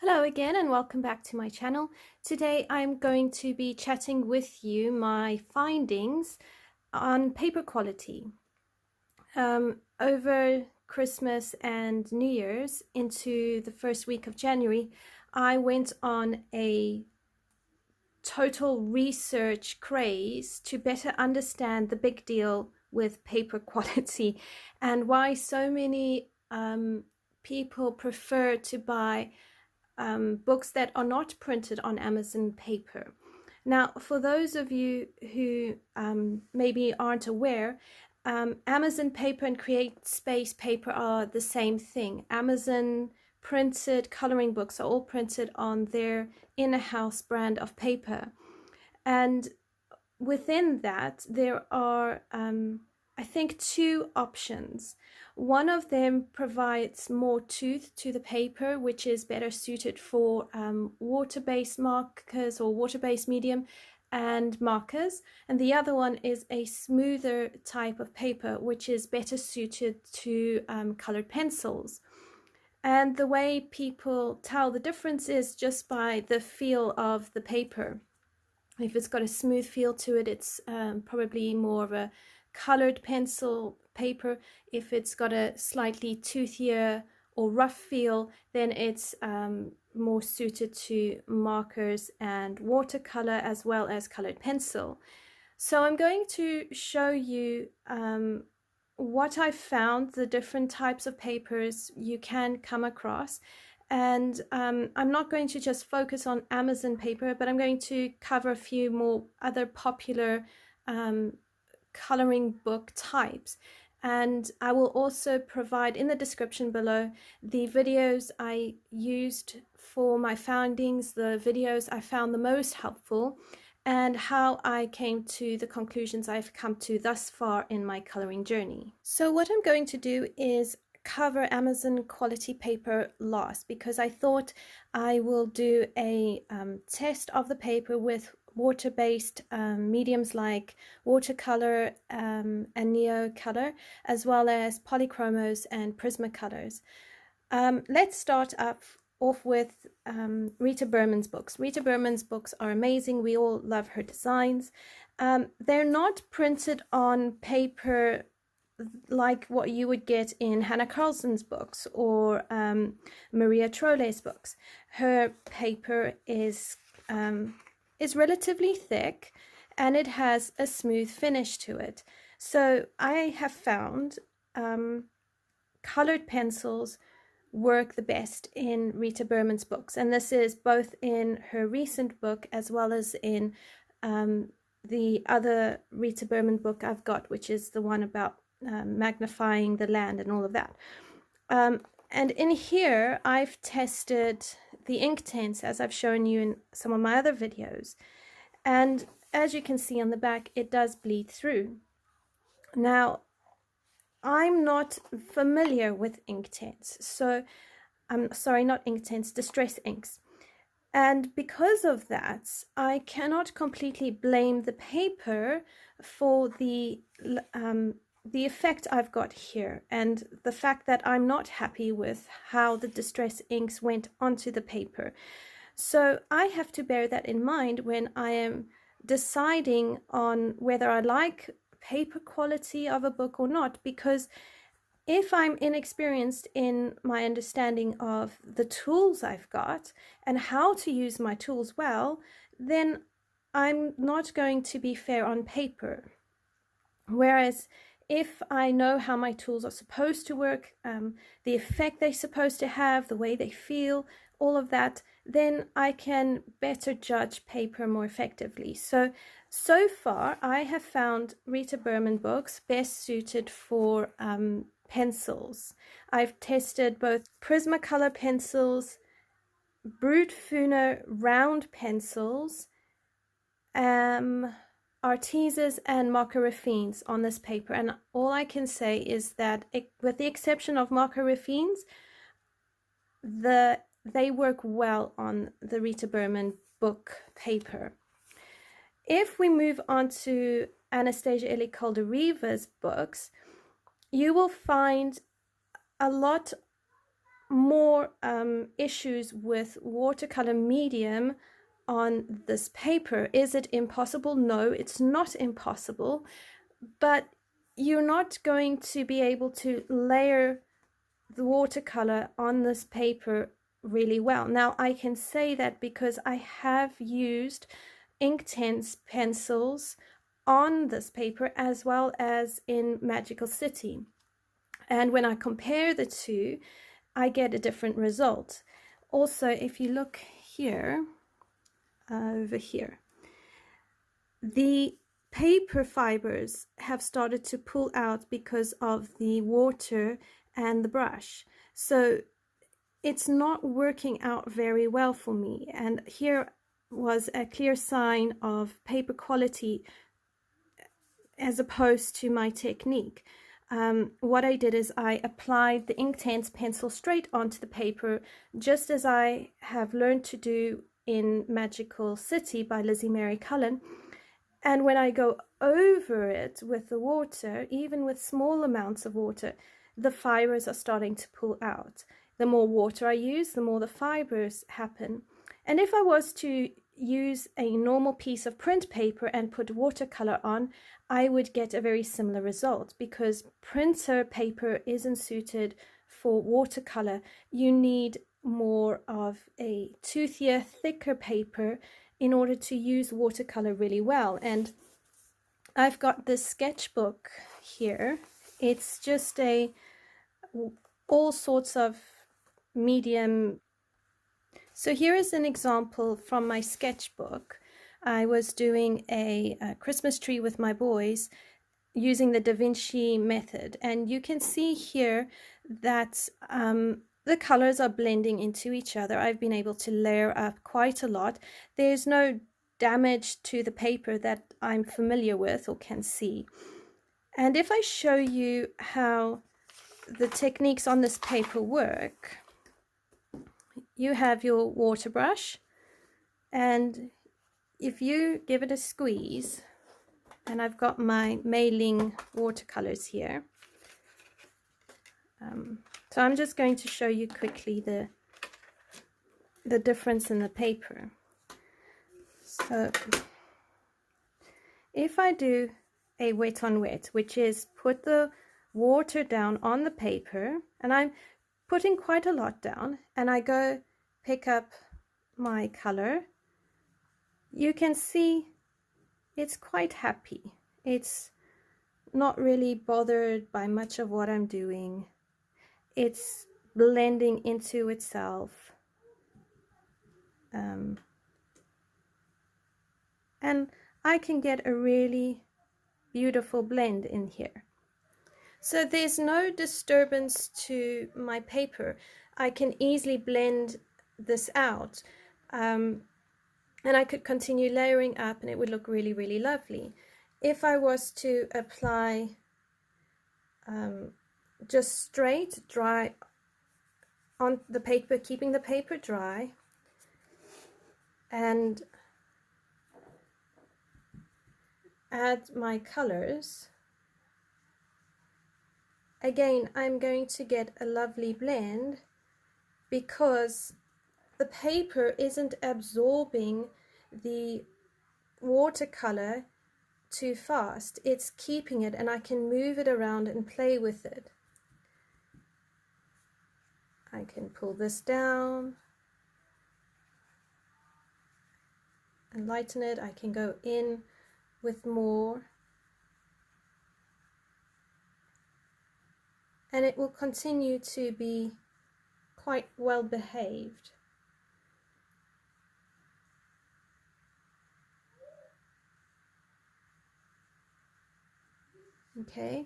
Hello again and welcome back to my channel. Today I'm going to be chatting with you my findings on paper quality. Over Christmas and New Year's into the first week of January, I went on a total research craze to better understand the big deal with paper quality and why so many people prefer to buy books that are not printed on Amazon paper. Now, for those of you who maybe aren't aware, Amazon paper and Create Space paper are the same thing. Amazon printed coloring books are all printed on their in-house brand of paper. And within that, there are, I think, two options. One of them provides more tooth to the paper, which is better suited for water-based markers or water-based medium and markers. And the other one is a smoother type of paper, which is better suited to colored pencils. And the way people tell the difference is just by the feel of the paper. If it's got a smooth feel to it, it's probably more of a colored pencil paper. If it's got a slightly toothier or rough feel, then it's more suited to markers and watercolor as well as colored pencil. So I'm going to show you what I found, the different types of papers you can come across. And I'm not going to just focus on Amazon paper, but I'm going to cover a few more other popular coloring book types. And I will also provide in the description below the videos I used for my findings, the videos I found the most helpful, and how I came to the conclusions I've come to thus far in my coloring journey. So what I'm going to do is cover Amazon quality paper last, because I thought I will do a test of the paper with water-based mediums like Watercolor and Neocolor, as well as Polychromos and Prismacolors. Let's start off with Rita Berman's books. Rita Berman's books are amazing. We all love her designs. They're not printed on paper like what you would get in Hannah Carlson's books or Maria Trolle's books. Her paper is relatively thick and it has a smooth finish to it. So I have found colored pencils work the best in Rita Berman's books, and this is both in her recent book as well as in the other Rita Berman book I've got, which is the one about magnifying the land and all of that. And in here I've tested the Inktense, as I've shown you in some of my other videos, and as you can see on the back, it does bleed through. Now, I'm not familiar with Inktense, so I'm sorry, not Inktense, Distress inks, and because of that I cannot completely blame the paper for the effect I've got here, and the fact that I'm not happy with how the distress inks went onto the paper. So I have to bear that in mind when I am deciding on whether I like paper quality of a book or not, because if I'm inexperienced in my understanding of the tools I've got and how to use my tools well, then I'm not going to be fair on paper. Whereas if I know how my tools are supposed to work, the effect they're supposed to have, the way they feel, all of that, then I can better judge paper more effectively. So far, I have found Rita Berman books best suited for pencils. I've tested both Prismacolor pencils, Brut Funer round pencils, Artezas and marker raffines on this paper, and all I can say is that with the exception of marker raffines, they work well on the Rita Berman book paper. If we move on to Anastasia Eli Caldereva's books, you will find a lot more issues with watercolor medium on this paper. Is it impossible? No, it's not impossible, but you're not going to be able to layer the watercolor on this paper really well. Now, I can say that because I have used Inktense pencils on this paper as well as in Magical City. And when I compare the two, I get a different result. Also, if you look here, over here, the paper fibers have started to pull out because of the water and the brush. So it's not working out very well for me. And here was a clear sign of paper quality as opposed to my technique. What I did is I applied the Inktense pencil straight onto the paper, just as I have learned to do in Magical City by Lizzie Mary Cullen. And when I go over it with the water, even with small amounts of water, the fibers are starting to pull out. The more water I use, the more the fibers happen. And if I was to use a normal piece of print paper and put watercolor on, I would get a very similar result, because printer paper isn't suited for watercolor. You need more of a toothier, thicker paper in order to use watercolor really well. And I've got this sketchbook here. It's just all sorts of medium. So here is an example from my sketchbook. I was doing a Christmas tree with my boys using the Da Vinci method, and you can see here that the colors are blending into each other. I've been able to layer up quite a lot. There's no damage to the paper that I'm familiar with or can see. And if I show you how the techniques on this paper work, you have your water brush, and if you give it a squeeze, and I've got my mailing watercolors here, so I'm just going to show you quickly the difference in the paper. So if I do a wet on wet, which is put the water down on the paper, and I'm putting quite a lot down, and I go pick up my color, you can see it's quite happy. It's not really bothered by much of what I'm doing. It's blending into itself. And I can get a really beautiful blend in here. So there's no disturbance to my paper. I can easily blend this out. And I could continue layering up and it would look really, really lovely. If I was to apply just straight dry on the paper, keeping the paper dry, and add my colors, again I'm going to get a lovely blend because the paper isn't absorbing the watercolor too fast. It's keeping it, and I can move it around and play with it. I can pull this down and lighten it. I can go in with more, and it will continue to be quite well behaved. Okay,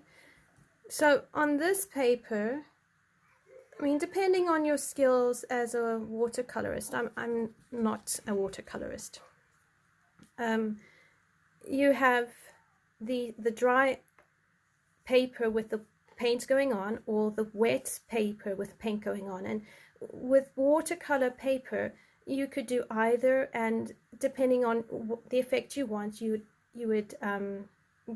so on this paper, I mean, depending on your skills as a watercolorist, I'm not a watercolorist. You have the dry paper with the paint going on, or the wet paper with paint going on. And with watercolor paper, you could do either, and depending on the effect you want, you would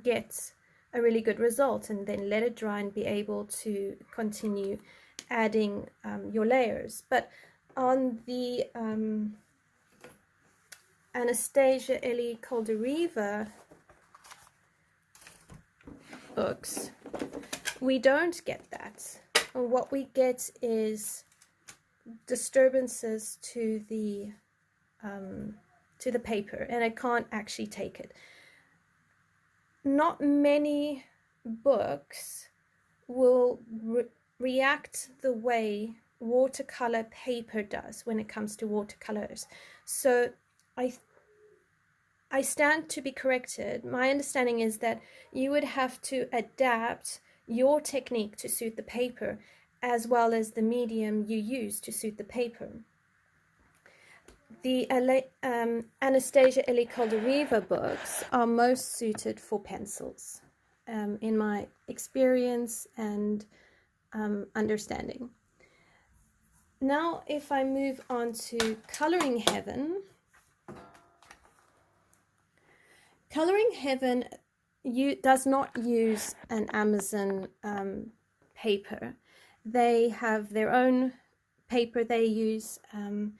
get a really good result, and then let it dry and be able to continue adding your layers. But on the Anastasia Eli Caldereva books, we don't get that. What we get is disturbances to the paper, and I can't actually take it. Not many books will react the way watercolor paper does when it comes to watercolors. So I stand to be corrected. My understanding is that you would have to adapt your technique to suit the paper, as well as the medium you use to suit the paper. The Anastasia Eli Caldereva books are most suited for pencils, in my experience and understanding. Now, if I move on to Coloring Heaven. Coloring Heaven does not use an Amazon paper. They have their own paper they use, and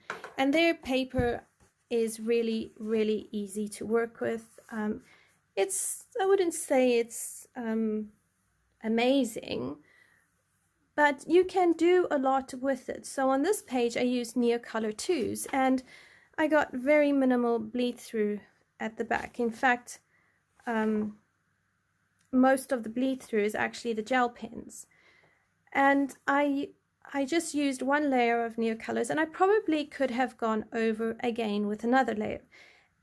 their paper is really, really easy to work with. I wouldn't say it's amazing, but you can do a lot with it. So on this page I used Neocolor 2s, and I got very minimal bleed through at the back. In fact, most of the bleed through is actually the gel pens. And I just used one layer of Neocolors, and I probably could have gone over again with another layer.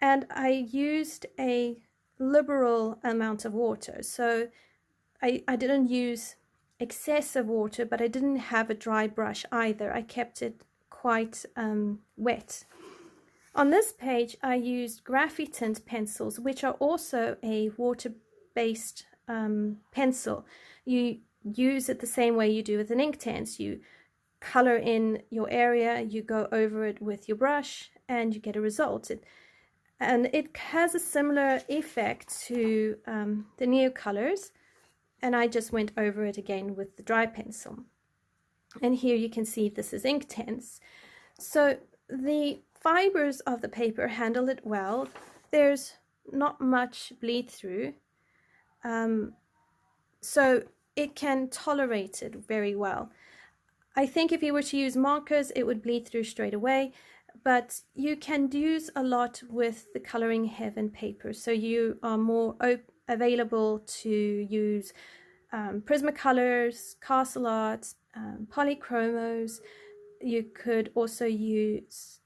And I used a liberal amount of water. So I didn't use excessive water, but I didn't have a dry brush either. I kept it quite wet. On this page, I used Graphitint pencils, which are also a water-based pencil. You use it the same way you do with an Inktense. You color in your area, you go over it with your brush, and you get a result. And it has a similar effect to the Neocolors, and I just went over it again with the dry pencil. And here you can see this is Inktense. So the fibers of the paper handle it well. There's not much bleed through, so it can tolerate it very well. I think if you were to use markers, it would bleed through straight away, but you can use a lot with the Coloring Heaven paper. So you are more available to use Prismacolors, Castle Arts, Polychromos. You could also use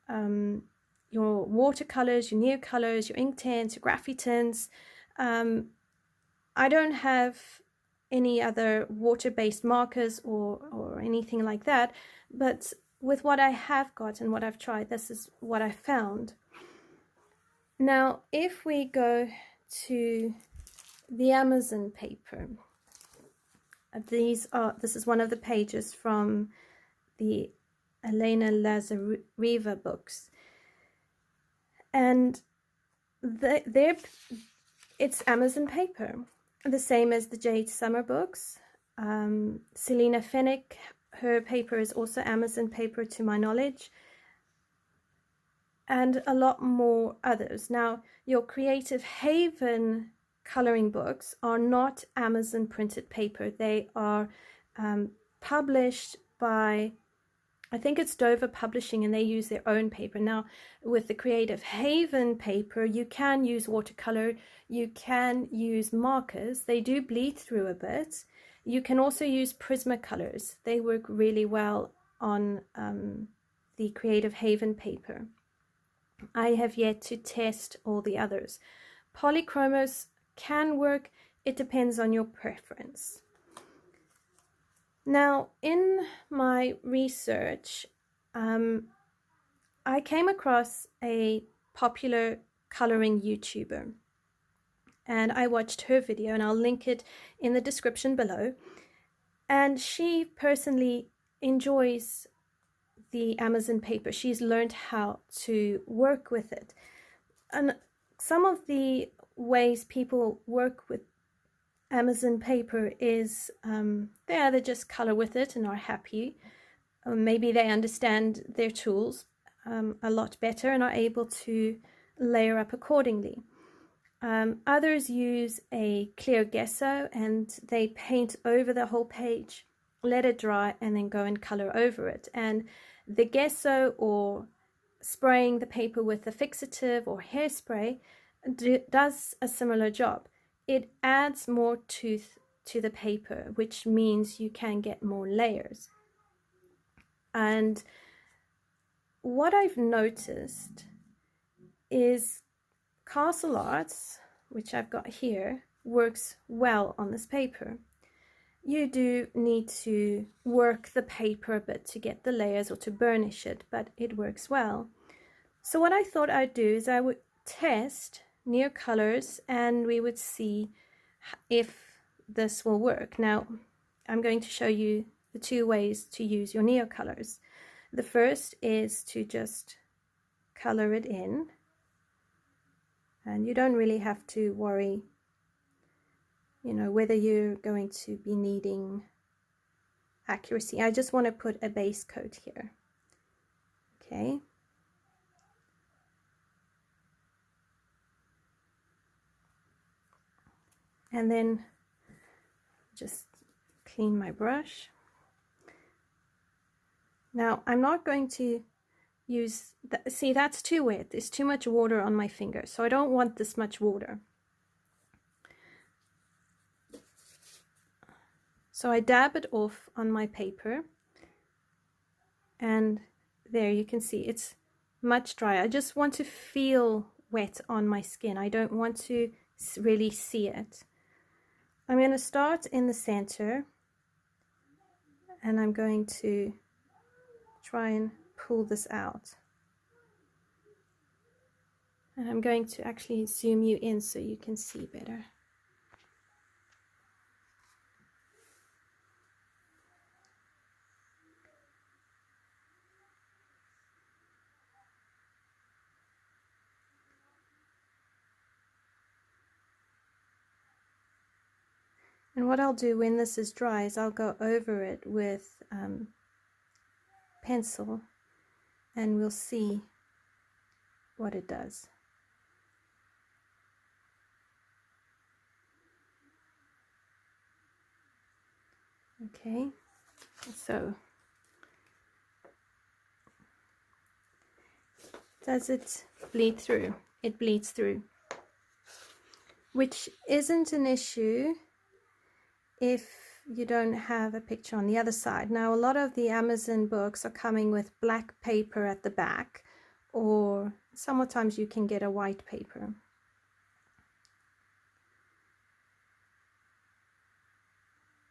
your watercolors, your Neocolors, your Inktense, your Graphitints. I don't have any other water-based markers or anything like that, but with what I have got and what I've tried, this is what I found. Now, if we go to the Amazon paper, this is one of the pages from the Elena Lazareva books, and it's Amazon paper, the same as the Jade Summer books. Selena Fennick, her paper is also Amazon paper to my knowledge, and a lot more others. Now, your Creative Haven coloring books are not Amazon printed paper. They are published by, I think it's Dover Publishing, and they use their own paper. Now, with the Creative Haven paper, you can use watercolor, you can use markers. They do bleed through a bit. You can also use Prismacolors. They work really well on the Creative Haven paper. I have yet to test all the others. Polychromos can work. It depends on your preference. Now, in my research, I came across a popular coloring YouTuber, and I watched her video, and I'll link it in the description below. And she personally enjoys the Amazon paper. She's learned how to work with it. And some of the ways people work with Amazon paper is they either just color with it and are happy, or maybe they understand their tools a lot better and are able to layer up accordingly. Others use a clear gesso and they paint over the whole page, let it dry, and then go and color over it. And the gesso or spraying the paper with a fixative or hairspray does a similar job. It adds more tooth to the paper, which means you can get more layers. And what I've noticed is Castle Arts, which I've got here, works well on this paper. You do need to work the paper a bit to get the layers or to burnish it, but it works well. So what I thought I'd do is I would test near colors and we would see if this will work. Now, I'm going to show you the two ways to use your neo colors. The first is to just color it in, and you don't really have to worry, you know, whether you're going to be needing accuracy. I just want to put a base coat here. Okay. And then just clean my brush. Now I'm not going to use that. See, that's too wet. There's too much water on my finger, so I don't want this much water. So I dab it off on my paper, and there you can see it's much drier. I just want to feel wet on my skin. I don't want to really see it. I'm going to start in the center, and I'm going to try and pull this out. And I'm going to actually zoom you in so you can see better. And what I'll do when this is dry is I'll go over it with pencil, and we'll see what it does. Okay, so does it bleed through? It bleeds through, which isn't an issue if you don't have a picture on the other side. Now, a lot of the Amazon books are coming with black paper at the back, or sometimes you can get a white paper.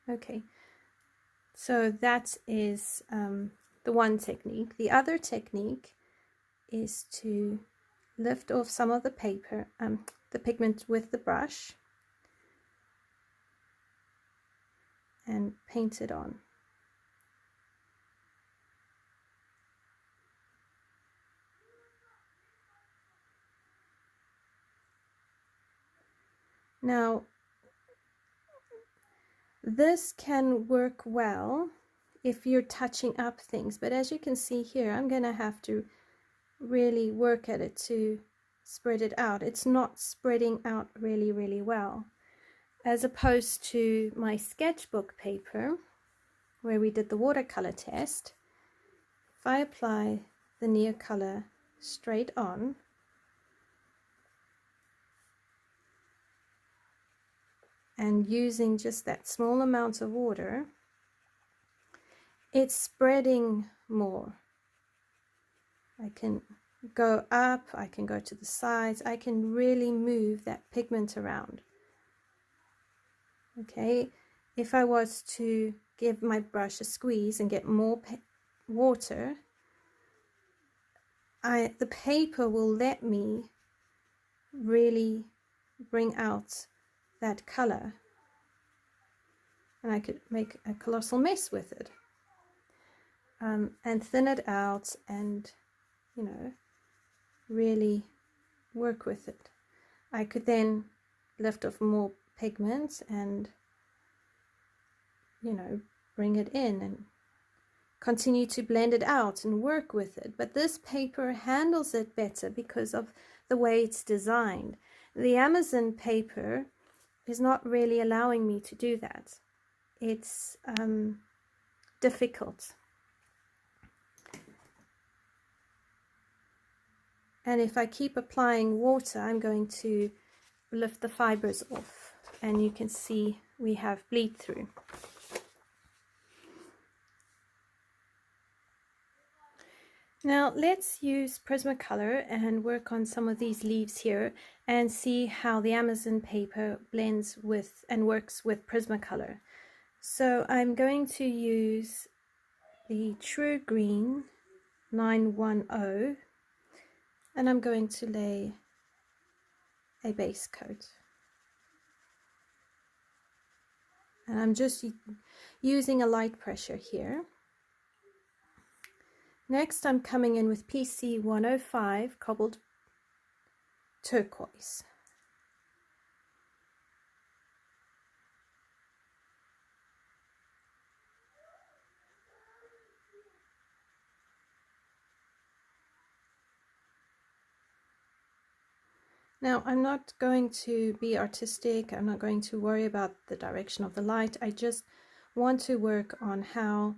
Okay, so that is the one technique. The other technique is to lift off some of the paper, the pigment with the brush, and paint it on. Now, this can work well if you're touching up things, but as you can see here, I'm going to have to really work at it to spread it out. It's not spreading out really well, as opposed to my sketchbook paper where we did the watercolor test. If I apply the near color straight on, and using just that small amount of water, it's spreading more. I can go up, I can go to the sides, I can really move that pigment around. Okay, if I was to give my brush a squeeze and get more water, the paper will let me really bring out that color, and I could make a colossal mess with it, and thin it out, and you know, really work with it. I could then lift off more pigment and, you know, bring it in and continue to blend it out and work with it. But this paper handles it better because of the way it's designed. The Amazon paper is not really allowing me to do that. It's difficult. And if I keep applying water, I'm going to lift the fibers off, and you can see we have bleed through. Now let's use Prismacolor and work on some of these leaves here and see how the Amazon paper blends with and works with Prismacolor. So I'm going to use the True Green 910 and I'm going to lay a base coat. And I'm just using a light pressure here. Next, I'm coming in with PC 105 Cobalt Turquoise. Now, I'm not going to be artistic. I'm not going to worry about the direction of the light. I just want to work on how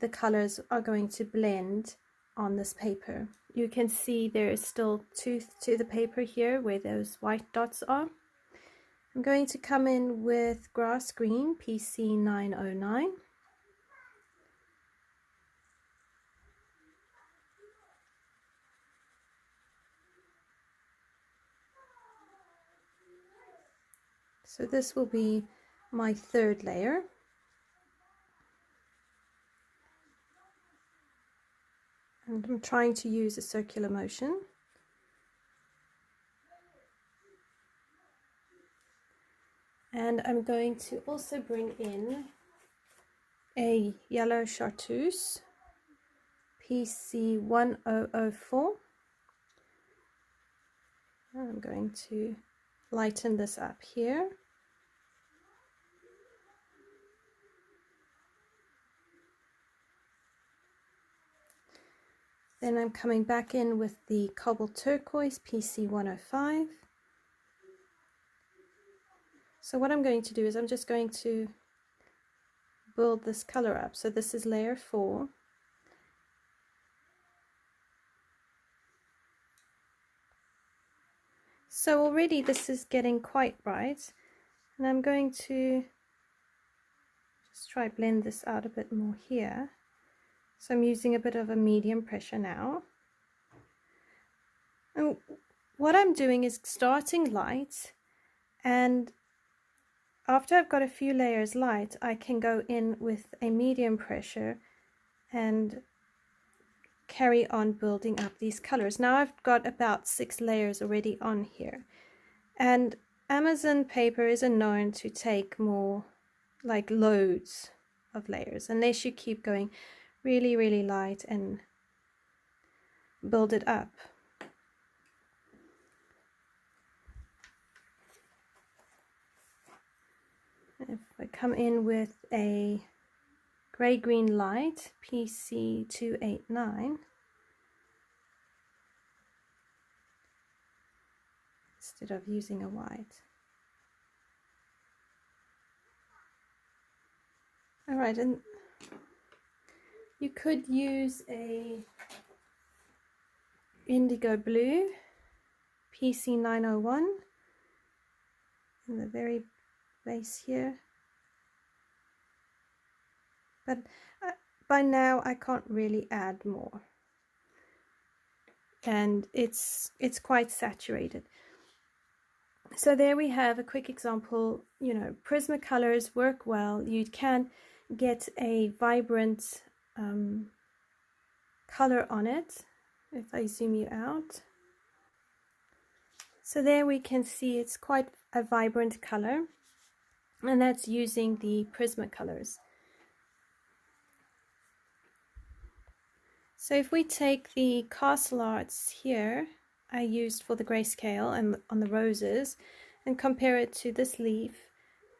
the colors are going to blend on this paper. You can see there is still tooth to the paper here where those white dots are. I'm going to come in with Grass Green PC 909. So this will be my third layer. And I'm trying to use a circular motion. And I'm going to also bring in a yellow chartreuse, PC 1004. And I'm going to lighten this up here. Then I'm coming back in with the Cobalt Turquoise PC 105. So what I'm going to do is I'm just going to build this color up. So this is layer 4. So already this is getting quite bright, and I'm going to just try blend this out a bit more here. So I'm using a bit of a medium pressure now. And what I'm doing is starting light, and after I've got a few layers light, I can go in with a medium pressure and carry on building up these colors. Now I've got about 6 layers already on here. And Amazon paper isn't known to take more, like loads of layers, unless you keep going really, really light and build it up. If I come in with a gray-green light, PC 289, instead of using a white. All right, and you could use a indigo blue, PC 901, in the very base here. But by now I can't really add more, and it's quite saturated. So there we have a quick example. You know, Prismacolors work well. You can get a vibrant color on it if I zoom you out. So there we can see it's quite a vibrant color, and that's using the Prismacolors. So if we take the Castle Arts here I used for the grayscale and on the roses and compare it to this leaf,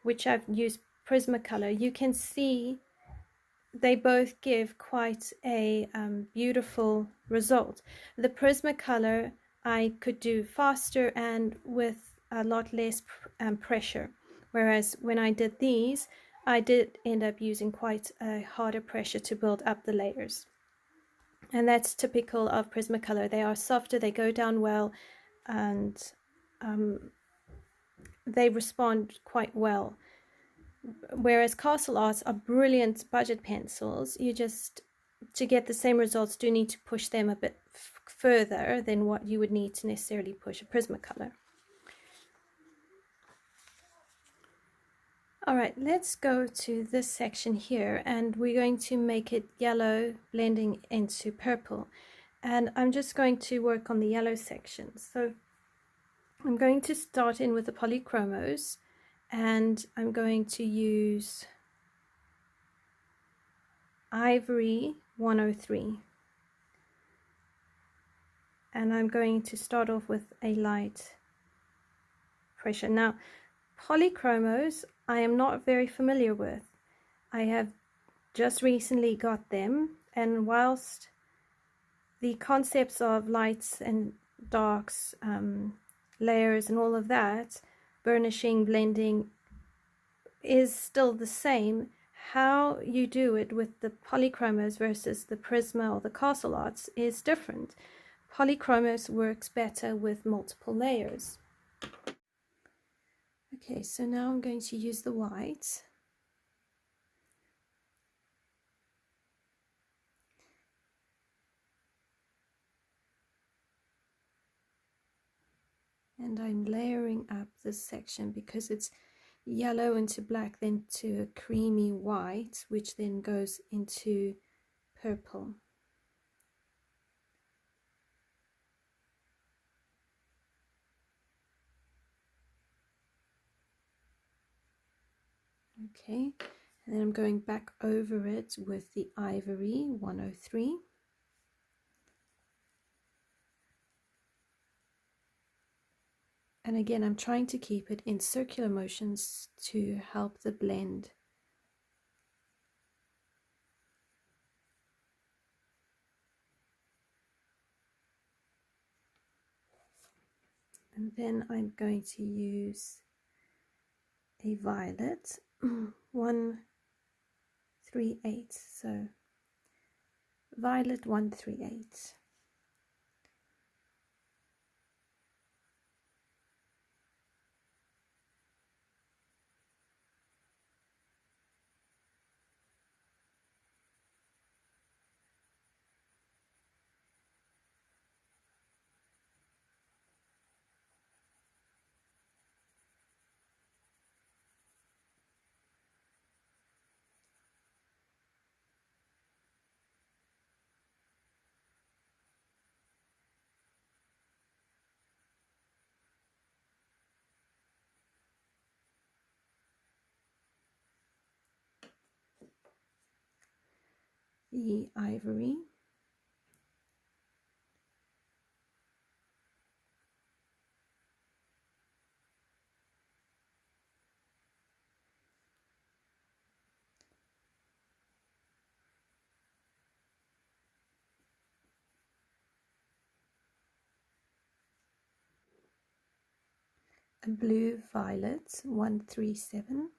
which I've used Prismacolor, you can see they both give quite a beautiful result. The Prismacolor I could do faster and with a lot less pressure, whereas when I did these, I did end up using quite a harder pressure to build up the layers. And that's typical of Prismacolor. They are softer, they go down well, and they respond quite well. Whereas Castle Arts are brilliant budget pencils. You just, to get the same results, do need to push them a bit further than what you would need to necessarily push a Prismacolor. Alright, let's go to this section here, and we're going to make it yellow blending into purple. And I'm just going to work on the yellow section. So I'm going to start in with the Polychromos, and I'm going to use Ivory 103. And I'm going to start off with a light pressure. Now, Polychromos I am not very familiar with. I have just recently got them, and whilst the concepts of lights and darks, layers and all of that, burnishing, blending, is still the same, how you do it with the Polychromos versus the Prisma or the Castle Arts is different. Polychromos works better with multiple layers. Okay, so now I'm going to use the white. And I'm layering up this section because it's yellow into black, then to a creamy white, which then goes into purple. Okay, and then I'm going back over it with the Ivory 103. And again, I'm trying to keep it in circular motions to help the blend. And then I'm going to use a violet 138, so violet 138. The Ivory. A blue violet 137.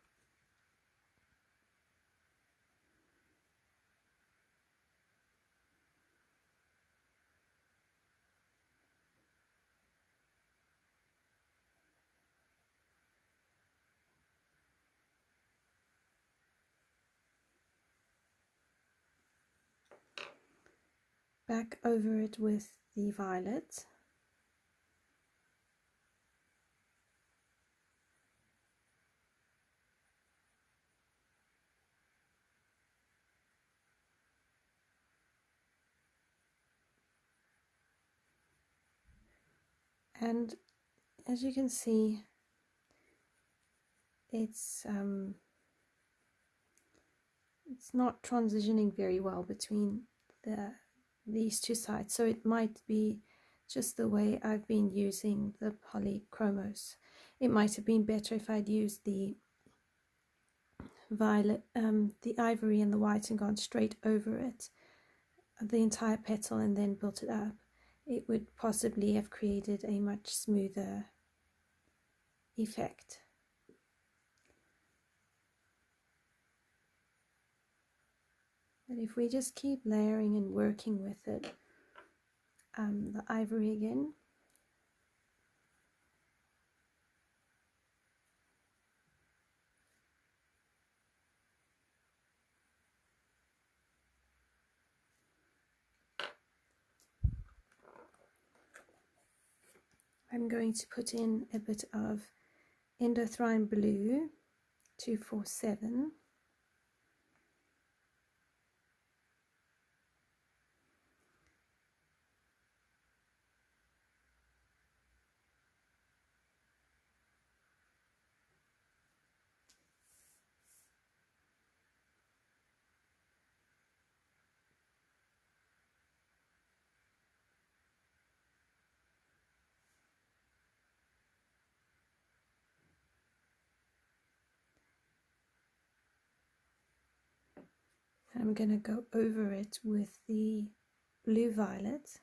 Back over it with the violet. And as you can see, it's not transitioning very well between these two sides, so it might be just the way I've been using the Polychromos. It might have been better if I'd used the violet, the ivory and the white, and gone straight over it, the entire petal, and then built it up, it would possibly have created a much smoother effect. But if we just keep layering and working with it, the ivory again, I'm going to put in a bit of Endothrine Blue 247. I'm going to go over it with the blue violet.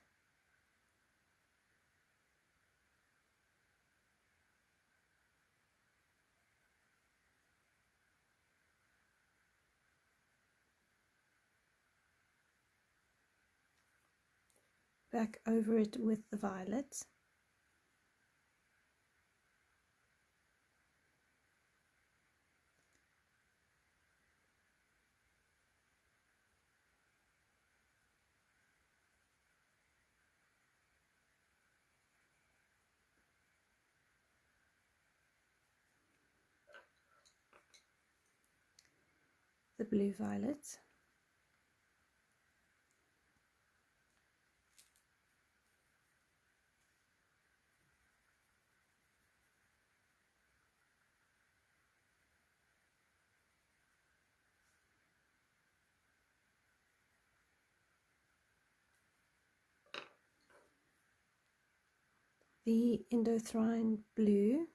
Back over it with the violet. The blue violet. The Endothrine Blue.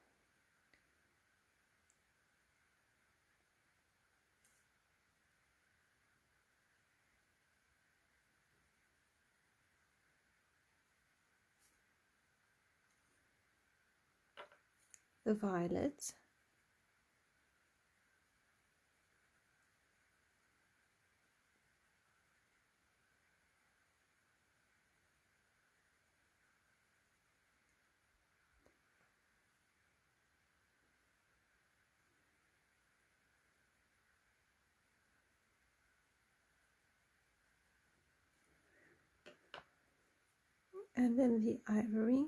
The violet. And then the ivory.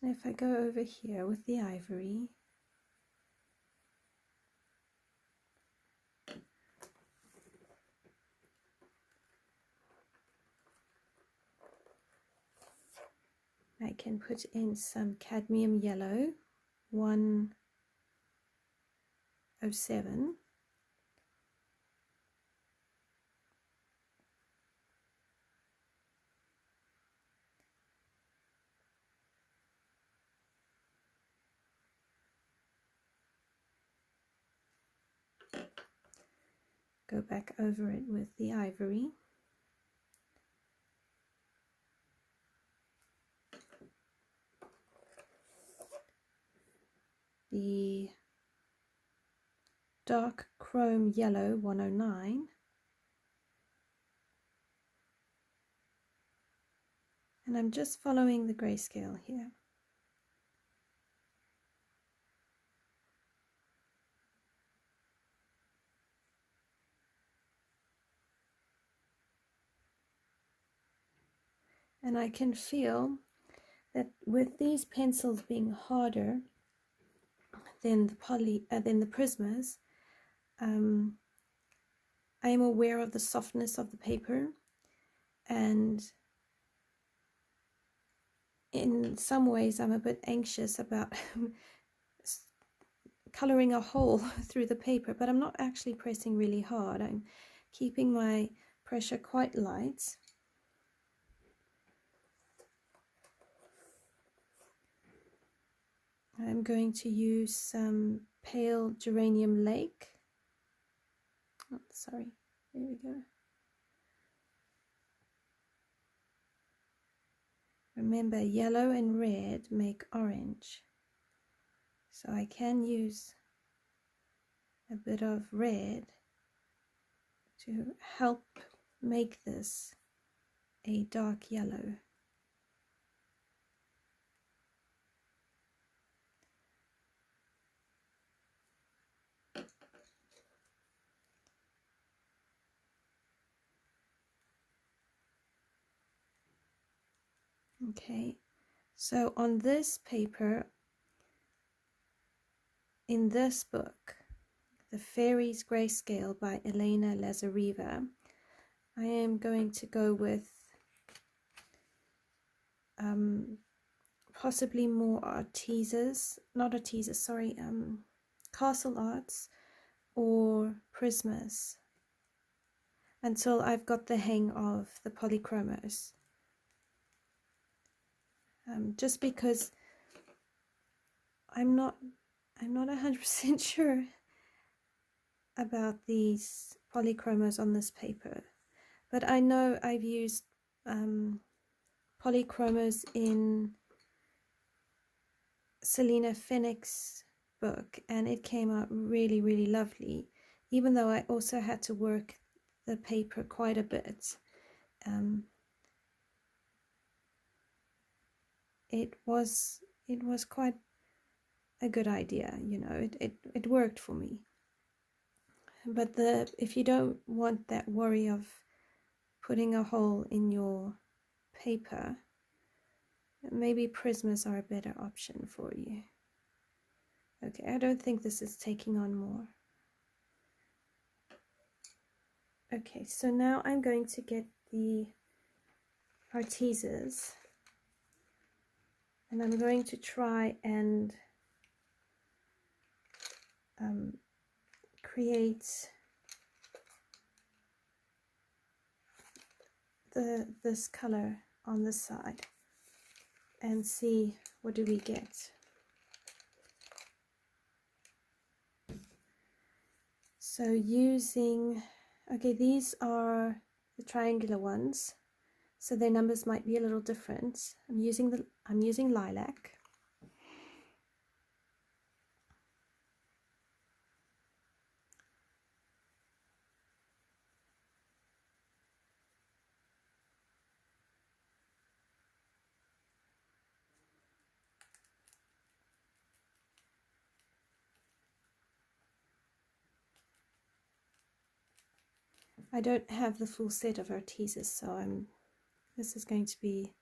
And if I go over here with the ivory, I can put in some cadmium yellow 107. Go back over it with the ivory. The dark chrome yellow 109. And I'm just following the grayscale here. And I can feel that with these pencils being harder than the Prismas, I am aware of the softness of the paper, and in some ways I'm a bit anxious about coloring a hole through the paper, but I'm not actually pressing really hard. I'm keeping my pressure quite light. I'm going to use some pale geranium lake. Oh, sorry, there we go. Remember, yellow and red make orange. So I can use a bit of red to help make this a dark yellow. Okay, so on this paper, in this book, The Fairies Grayscale by Elena Lazareva, I am going to go with possibly more castle arts or Prismas until I've got the hang of the Polychromos. Just because I'm not 100% sure about these Polychromos on this paper, but I know I've used Polychromos in Selena Fenwick's book and it came out really, really lovely, even though I also had to work the paper quite a bit. It was quite a good idea, you know, it worked for me. But if you don't want that worry of putting a hole in your paper, maybe Prismas are a better option for you. Okay, I don't think this is taking on more. Okay, so now I'm going to get the Artezas and I'm going to try and create this color on the side and see what do we get. So using, okay, these are the triangular ones, so their numbers might be a little different. I'm using lilac. I don't have the full set of Artezas, so this is going to be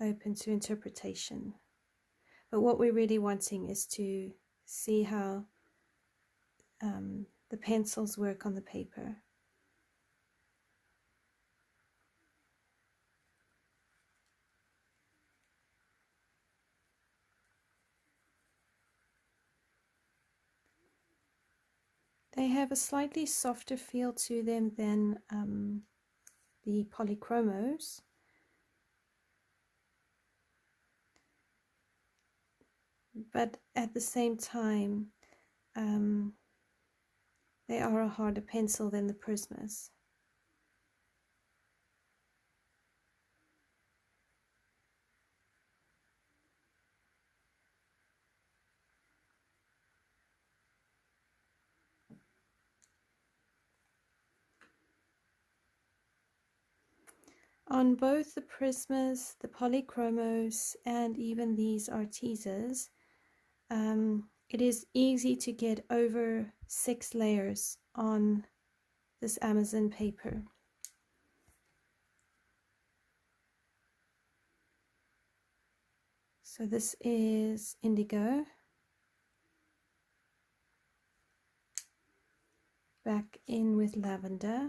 open to interpretation. But what we're really wanting is to see how the pencils work on the paper. They have a slightly softer feel to them than the Polychromos. But at the same time, they are a harder pencil than the Prismas. On both the Prismas, the Polychromos, and even these Artezas, it is easy to get over 6 layers on this Amazon paper. So this is indigo, back in with lavender.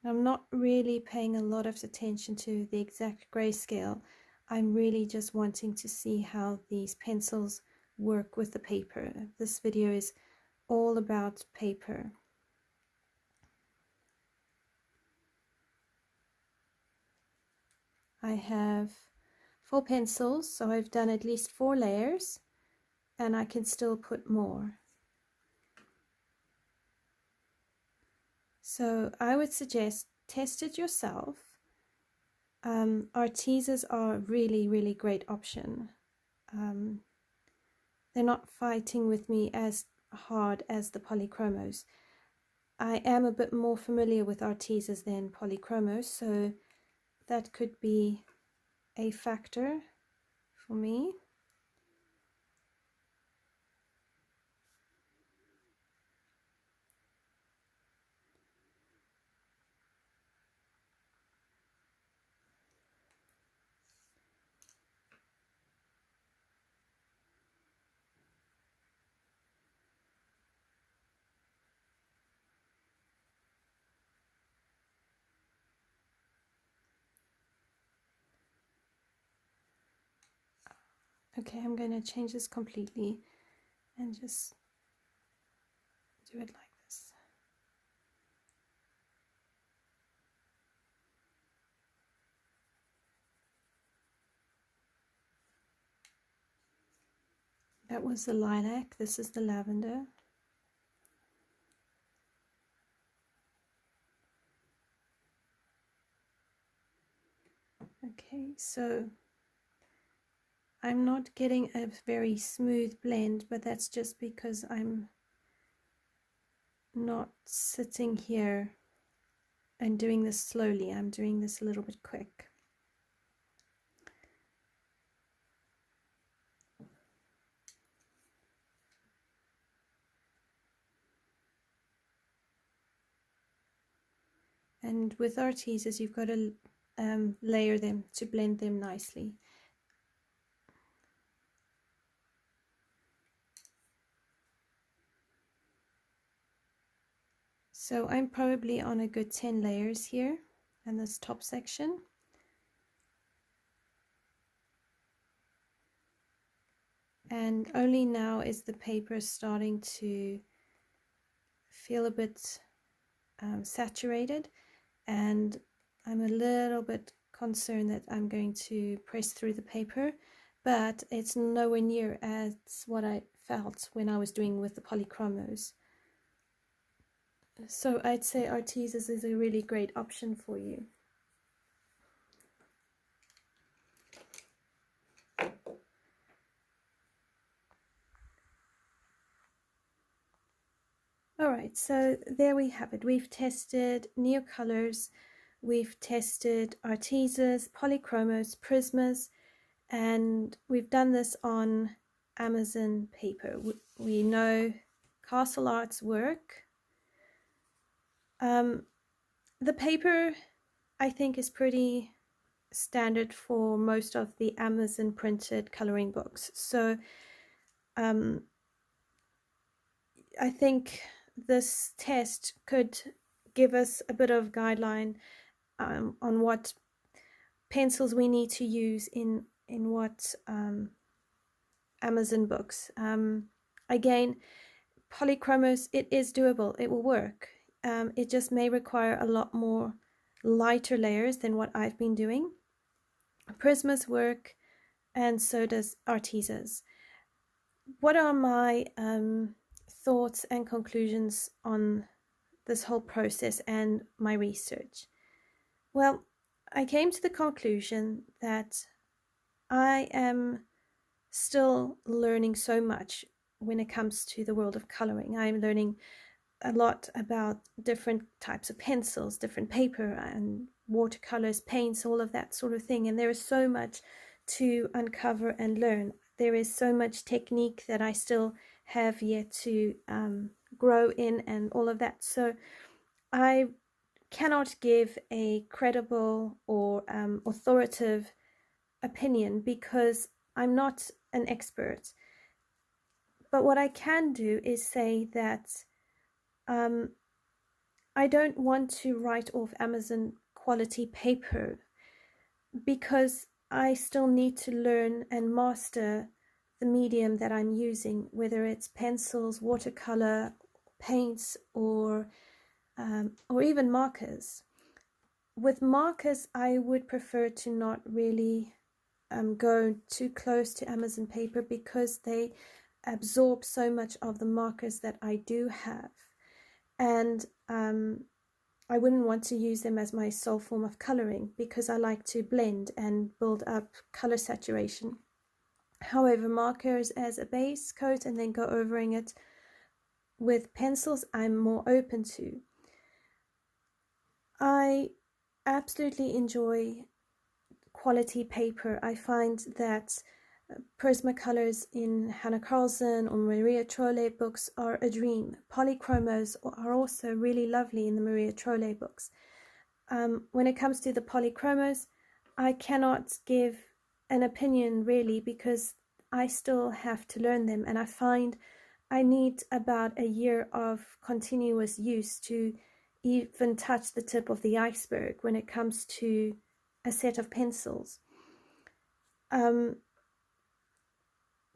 I'm not really paying a lot of attention to the exact grayscale. I'm really just wanting to see how these pencils work with the paper. This video is all about paper. I have 4 pencils, so I've done at least 4 layers, and I can still put more. So I would suggest test it yourself. Artezas are a really great option. They're not fighting with me as hard as the Polychromos. I am a bit more familiar with Artezas than Polychromos, so that could be a factor for me. Okay, I'm going to change this completely and just do it like this. That was the lilac, this is the lavender. Okay, so I'm not getting a very smooth blend, but that's just because I'm not sitting here and doing this slowly. I'm doing this a little bit quick. And with Artezas, you've got to layer them to blend them nicely. So I'm probably on a good 10 layers here in this top section. And only now is the paper starting to feel a bit saturated, and I'm a little bit concerned that I'm going to press through the paper, but it's nowhere near as what I felt when I was doing with the Polychromos. So I'd say Artezas is a really great option for you. Alright, so there we have it. We've tested Neocolors, we've tested Artezas, Polychromos, Prismas, and we've done this on Amazon paper. We know Castle Art's work. The paper, I think, is pretty standard for most of the Amazon printed coloring books. So I think this test could give us a bit of guideline on what pencils we need to use in what Amazon books. Again, Polychromos, it is doable, it will work. It just may require a lot more lighter layers than what I've been doing. Prismas work, and so does Artezas. What are my thoughts and conclusions on this whole process and my research? Well, I came to the conclusion that I am still learning so much when it comes to the world of coloring. I'm learning a lot about different types of pencils, different paper and watercolors, paints, all of that sort of thing. And there is so much to uncover and learn. There is so much technique that I still have yet to grow in and all of that. So I cannot give a credible or authoritative opinion because I'm not an expert. But what I can do is say that I don't want to write off Amazon quality paper because I still need to learn and master the medium that I'm using, whether it's pencils, watercolor, paints, or even markers. With markers, I would prefer to not really go too close to Amazon paper because they absorb so much of the markers that I do have. And I wouldn't want to use them as my sole form of coloring because I like to blend and build up color saturation. However, markers as a base coat and then go overing it with pencils, I'm more open to. I absolutely enjoy quality paper. I find that Prismacolors in Hannah Carlson or Maria Trolle books are a dream. Polychromos are also really lovely in the Maria Trolle books. When it comes to the Polychromos, I cannot give an opinion really because I still have to learn them, and I find I need about a year of continuous use to even touch the tip of the iceberg when it comes to a set of pencils.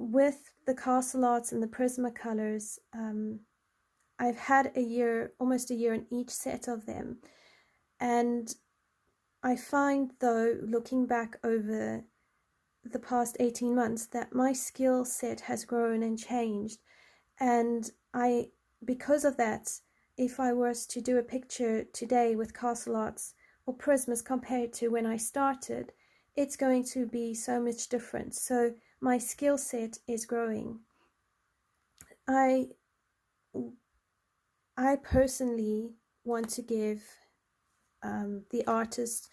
With the Castle Arts and the Prismacolors, I've had a year, almost a year in each set of them, and I find though, looking back over the past 18 months, that my skill set has grown and changed, and because of that, if I was to do a picture today with Castle Arts or Prismas compared to when I started, it's going to be so much different. So my skill set is growing. I personally want to give the artists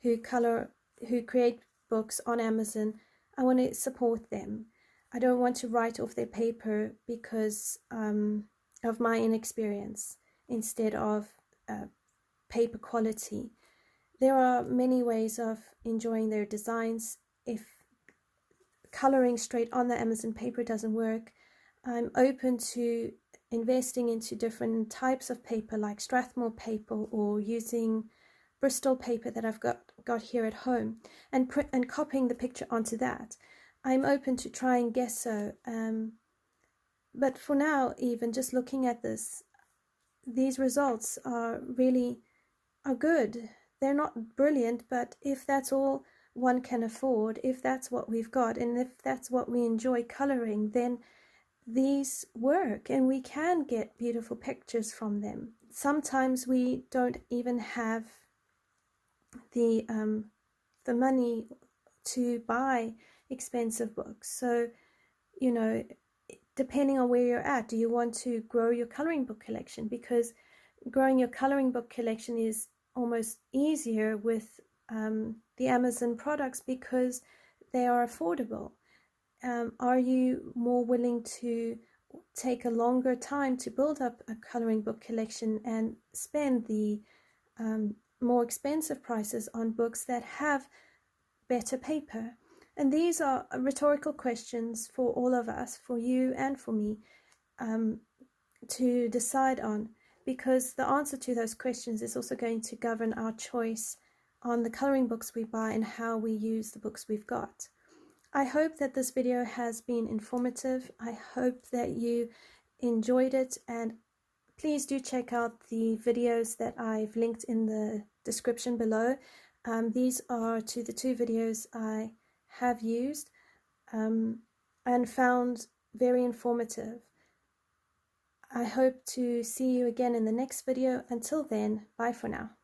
who create books on Amazon, I want to support them. I don't want to write off their paper because of my inexperience instead of paper quality. There are many ways of enjoying their designs. If coloring straight on the Amazon paper doesn't work, I'm open to investing into different types of paper like Strathmore paper or using Bristol paper that I've got here at home and copying the picture onto that. I'm open to trying gesso, but for now, even just looking at these results are good. They're not brilliant, but if that's all one can afford, if that's what we've got, and if that's what we enjoy coloring, then these work and we can get beautiful pictures from them. Sometimes we don't even have the money to buy expensive books. So, you know, depending on where you're at, do you want to grow your coloring book collection? Because growing your coloring book collection is almost easier with the Amazon products because they are affordable. Are you more willing to take a longer time to build up a coloring book collection and spend the more expensive prices on books that have better paper? And these are rhetorical questions for all of us, for you and for me, to decide on, because the answer to those questions is also going to govern our choice on the coloring books we buy and how we use the books we've got. I hope that this video has been informative. I hope that you enjoyed it, and please do check out the videos that I've linked in the description below. These are the two videos I have used and found very informative. I hope to see you again in the next video. Until then, bye for now.